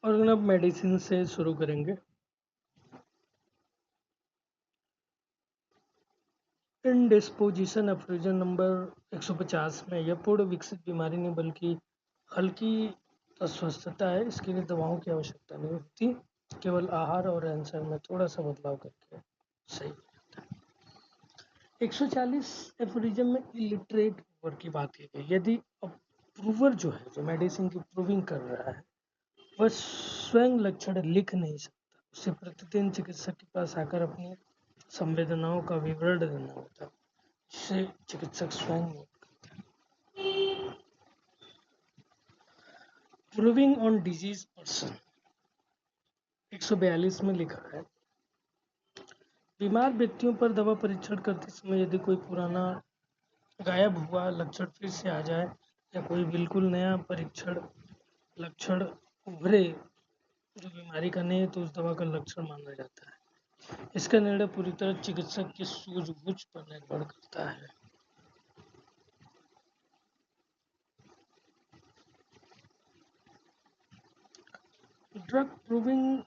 और अब मेडिसिन से शुरू करेंगे। इंडिस्पोजिशन एफ्रिजन नंबर 150 में यह पूर्ण विकसित बीमारी नहीं बल्कि हल्की अस्वस्थता है। इसके लिए दवाओं की आवश्यकता नहीं होती, केवल आहार और रहन-सहन में थोड़ा सा बदलाव करके सही हो जाता है। 140 एफ्रिजन में इलिटरेट ओवर की बात की गई। यदि अप्रूवर जो है, जो मेडिसिन की प्रूविंग कर रहा है, वह स्वयं लक्षण लिख नहीं सकता, उसे प्रतिदिन चिकित्सक के पास आकर अपनी संवेदनाओं का विवरण देना होता है, जिसे चिकित्सक स्वयं नोट करते हैं। प्रूविंग ऑन डिजीज पर्सन 142 में लिखा है, बीमार व्यक्तियों पर दवा परीक्षण करते समय यदि कोई पुराना गायब हुआ लक्षण फिर से आ जाए या कोई बिल्कुल नया परीक्षण लक्षण उभरे जो बीमारी का नहीं है, तो उस दवा का लक्षण माना जाता है। इसका निर्णय पूरी तरह चिकित्सक की सूझबूझ पर निर्भर करता है। ड्रग प्रूविंग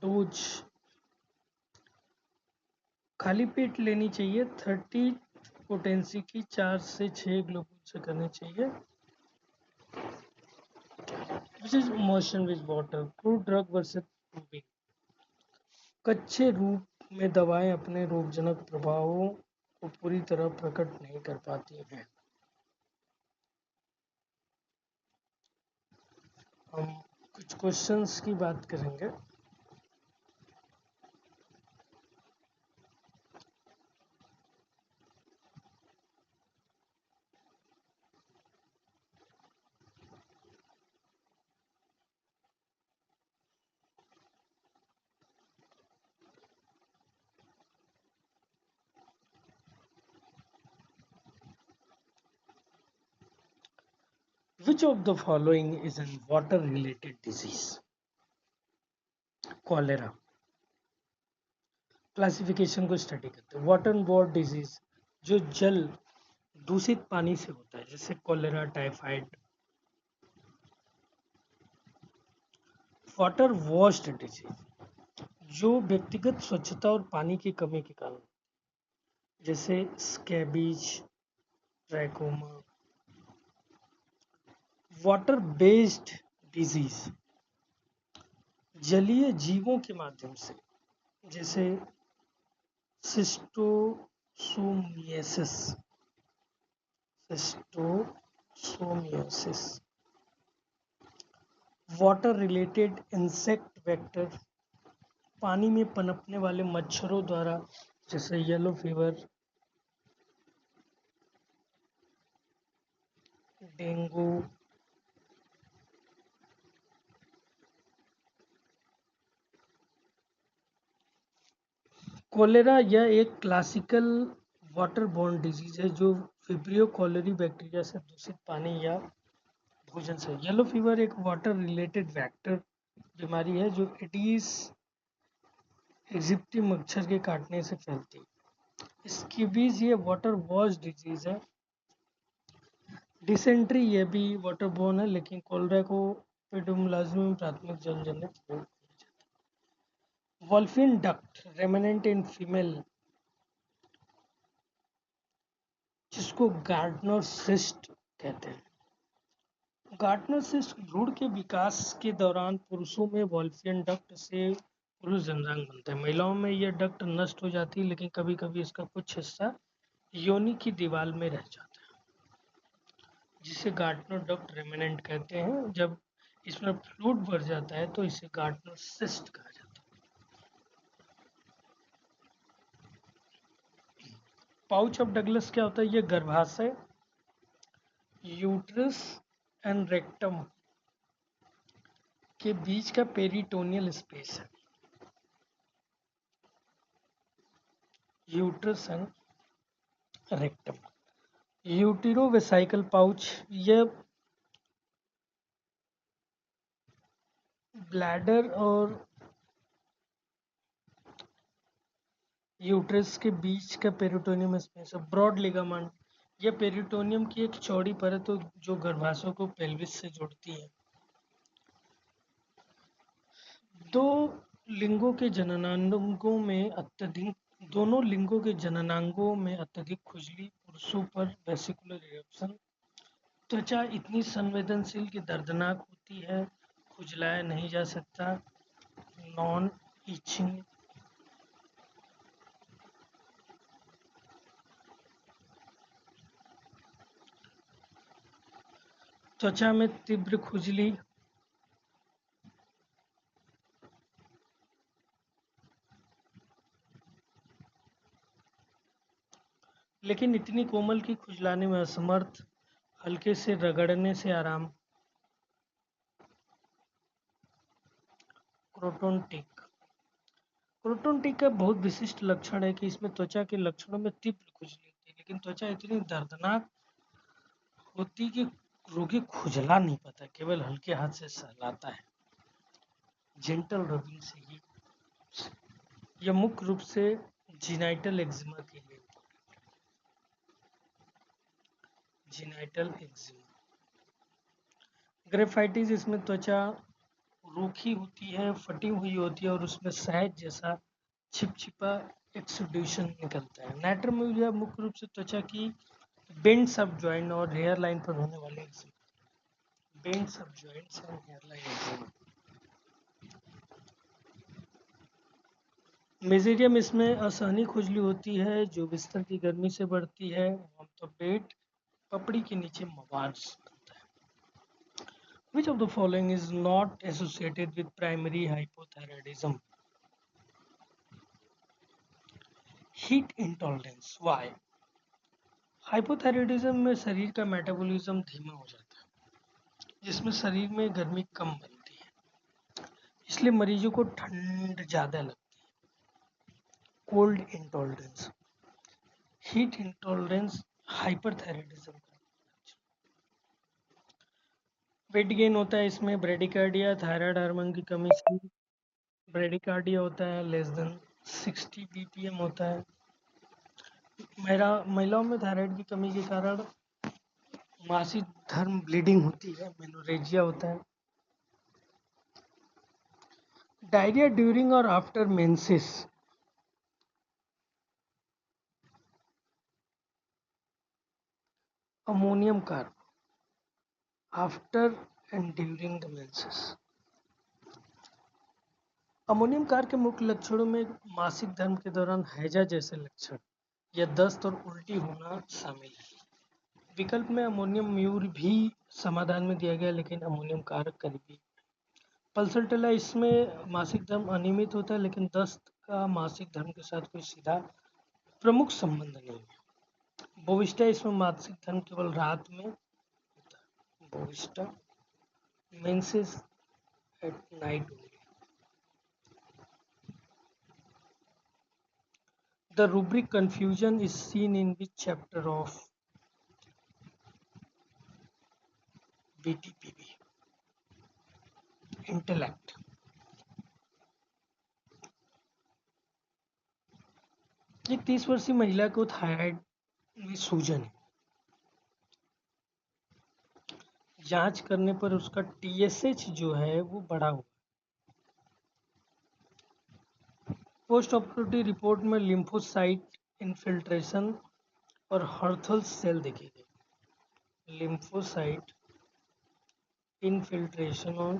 डोज खाली पेट लेनी चाहिए। 30 पोटेंसी की 4 से 6 ग्लूकोज से करनी चाहिए। Which is motion with water crude drug versus proving. कच्चे रूप में दवाएं अपने रोगजनक प्रभावों को पूरी तरह प्रकट नहीं कर पाती हैं। हम कुछ क्वेश्चंस की बात करेंगे। Which of the following is a water related disease? Cholera. Classification को स्टडी करते हैं। वाटर बोर्न डिजीज जो जल दूषित पानी से होता है, जैसे cholera, typhoid. Water washed disease जो व्यक्तिगत स्वच्छता और पानी की कमी के कारण, जैसे scabies, trachoma. Water based disease जलीय जीवों के माध्यम से, जैसे schistosomiasis. Schistosomiasis. Water related insect vector पानी में पनपने वाले मच्छरों द्वारा, जैसे येलो फीवर, डेंगू। कोलेरा यह एक क्लासिकल वाटर बोर्न डिजीज है जो विब्रियो कॉलेरी बैक्टीरिया से दूषित पानी या भोजन से। येलो फीवर एक वाटर रिलेटेड वेक्टर बीमारी है जो एडीज इजिप्टी मच्छर के काटने से फैलती है। स्कीबीज ये वाटर वॉश डिजीज है। डिसेंट्री ये भी वाटर बोर्न है, लेकिन कोलेरा को पेडोमोलाज्मा में प्राथमिक जलजनित रोग। वॉल्फिन डक्ट रेमिनेंट इन फीमेल, जिसको गार्डनर सिस्ट कहते हैं। गार्डनर सिस्ट भ्रूण के विकास के दौरान पुरुषों में वॉल्फियन डक्ट से पुरुष जंजांग बनता है। महिलाओं में यह डक्ट नष्ट हो जाती है, लेकिन कभी कभी इसका कुछ हिस्सा योनि की दीवार में रह जाता है, जिसे गार्डनर डक्ट रेमिनेंट कहते हैं। जब इसमें फ्लूइड भर जाता है तो इसे गार्डनर सिस्ट कहा जाता है। पाउच ऑफ डगलस क्या होता है? यह गर्भाशय, यूट्रस एंड रेक्टम के बीच का पेरिटोनियल स्पेस है। Uterus and rectum. Uterovesical pouch यह ब्लैडर और यूट्रस के बीच का पेरिटोनियम स्पेस है। ब्रॉड लिगामेंट यह पेरिटोनियम की एक चौड़ी परत जो गर्भाशय को पेल्विस से जोड़ती है। दो लिंगों के जननांगों में अत्यधिक दोनों लिंगों के जननांगों में अत्यधिक खुजली, पुरुषों पर वेसिकुलर इरप्शन, त्वचा इतनी संवेदनशील कि दर्दनाक होती है, खुजलाया नहीं जा सकता, नॉन इचिंग, त्वचा में तीव्र खुजली, लेकिन इतनी कोमल कि खुजलाने में असमर्थ, हल्के से रगड़ने से आराम, क्रोटोन टिक। क्रोटोन टिक का बहुत विशिष्ट लक्षण है कि इसमें त्वचा के लक्षणों में तीव्र खुजली होती है, लेकिन त्वचा इतनी दर्दनाक होती कि रोगी खुजला नहीं पाता, केवल हल्के हाथ से सहलाता है, जेंटल रबिंग से ही। यह मुख्य रूप से जीनाइटल एक्जिमा के लिए, जीनाइटल एक्जिमा। ग्रेफाइटिस, इसमें त्वचा रूखी होती है, फटी हुई होती है और उसमें शहद जैसा छिपछिपा एक्सुडेशन निकलता है। नाइट्रोम्यूरिया मुख्य रूप से त्वचा की बेंड सब जॉइंट और हेयर लाइन पर होने वाले एक्जिमा, बेंड सब joints and hair line eczema. Mezereum, इसमें असहनीय खुजली होती है जो बिस्तर की गर्मी से बढ़ती है, तो पेट पपड़ी के नीचे मवाद बनता है। Which of the following is not associated with primary hypothyroidism? Heat intolerance. Why? Hypothyroidism में शरीर का मेटाबॉलिज्म धीमा हो जाता है, जिसमें शरीर में गर्मी कम बनती है, इसलिए मरीजों को ठंड ज़्यादा लगती है। Cold intolerance, heat intolerance hyperthyroidism का। वेट गेन होता है इसमें, ब्रेडिकार्डिया, थायराइड हार्मोन की कमी से ब्रेडिकार्डिया होता है, लेस देन 60 बीपीएम होता है। महिलाओं में थायराइड की कमी के कारण मासिक धर्म ब्लीडिंग होती है, मेनोरेजिया होता है। डायरिया ड्यूरिंग और after menses, ammonium carb, after and during the menses. Ammonium carb के मुख्य लक्षणों में मासिक धर्म के दौरान हैजा जैसे लक्षण या दस्त और उल्टी होना शामिल है। विकल्प में अमोनियम म्यूर भी समाधान में दिया गया, लेकिन अमोनियम कारक करीबी। पल्सरटेला, इसमें मासिक धर्म अनियमित होता है, लेकिन दस्त का मासिक धर्म के साथ कोई सीधा प्रमुख संबंध नहीं है। बोविस्टा, इसमें मासिक धर्म केवल रात में होता है। Bovista, menses at night only. The rubric confusion is seen in which chapter of BTPB? Intellect. एक 30 वर्षीय महिला को थायराइड में सूजन है, जांच करने पर उसका TSH जो है वो बढ़ा हुआ। पोस्ट ऑपरेटिव रिपोर्ट में लिम्फोसाइट इन्फिल्ट्रेशन और हर्थल सेल देखे गए। लिम्फोसाइट इन्फिल्ट्रेशन और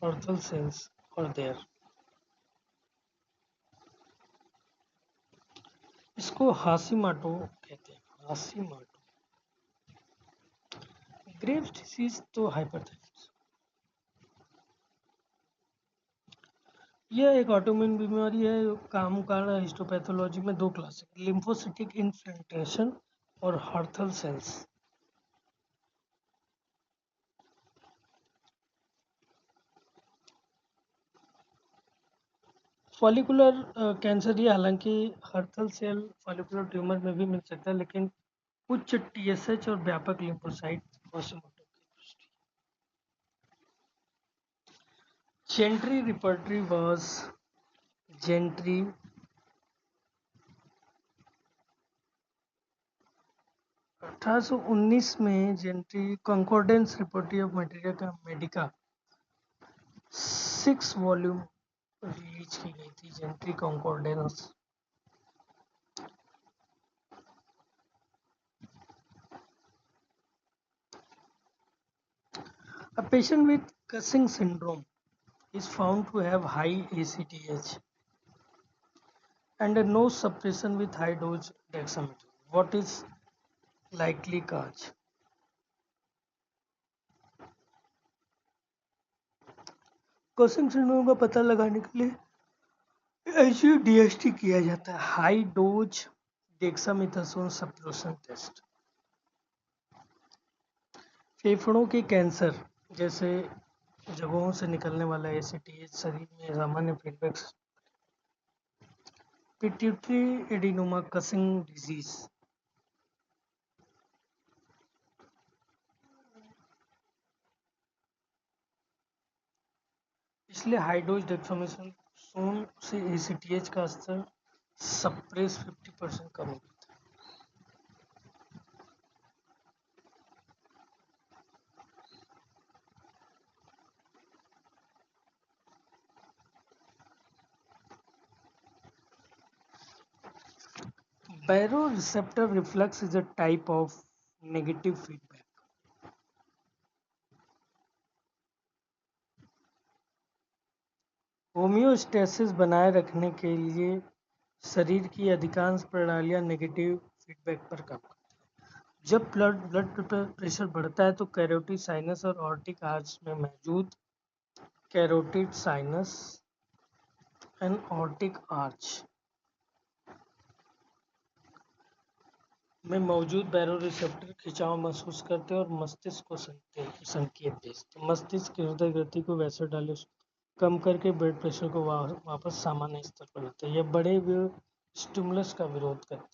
हर्थल सेल्स और देयर। इसको हाशिमाटो कहते हैं, हाशिमाटो। ग्रेव्स डिसीज तो हाइपरथायराइडिज्म। यह एक ऑटोइम्यून बीमारी है। काम कारण हिस्टोपैथोलॉजी में दो क्लास है, लिम्फोसिटिक इन्फिल्ट्रेशन और हर्थल सेल्स। फॉलिकुलर कैंसर, ये हालांकि हर्थल सेल फॉलिकुलर ट्यूमर में भी मिल सकता है, लेकिन उच्च TSH और व्यापक लिम्फोसाइट हाशिमोटो की पुष्टि। जेंट्री रिपर्टरी वाज जेंट्री 1819 में gentry concordance repertory of materia का मेडिका 6 वॉल्यूम रिलीज की गई थी, gentry कॉन्कॉर्डेंस। A patient with Cushing syndrome is found to have high ACTH and a no suppression with high dose dexamethasone. What is likely cause? Cushing syndrome का पता लगाने के लिए HDST किया जाता है, high dose dexamethasone suppression test. फेफड़ों के कैंसर जैसे जगहों से निकलने वाला एसीटीएच शरीर में सामान्य feedback. Pituitary adenoma causing disease. इसलिए हाई डोज डेक्सामेथासोन से एसीटीएच का स्तर सप्रेस 50% कम होता है। Baroreceptor reflex is a type of negative feedback. Homeostasis बनाए रखने के लिए शरीर की अधिकांश प्रणालियां नेगेटिव फीडबैक पर काम करती हैं। जब ब्लड प्रेशर बढ़ता है तो कैरोटिड साइनस और ऑर्टिक आर्च में मौजूद carotid sinus and aortic arch में मौजूद बैरोरिसेप्टर खिंचाव महसूस करते हैं और मस्तिष्क को संकेत भेजते हैं। मस्तिष्क की हृदय गति को वैसोडायलेशन कम करके ब्लड प्रेशर को वापस सामान्य स्तर पर लाता है। यह बड़े स्टिमुलस का विरोध करता है।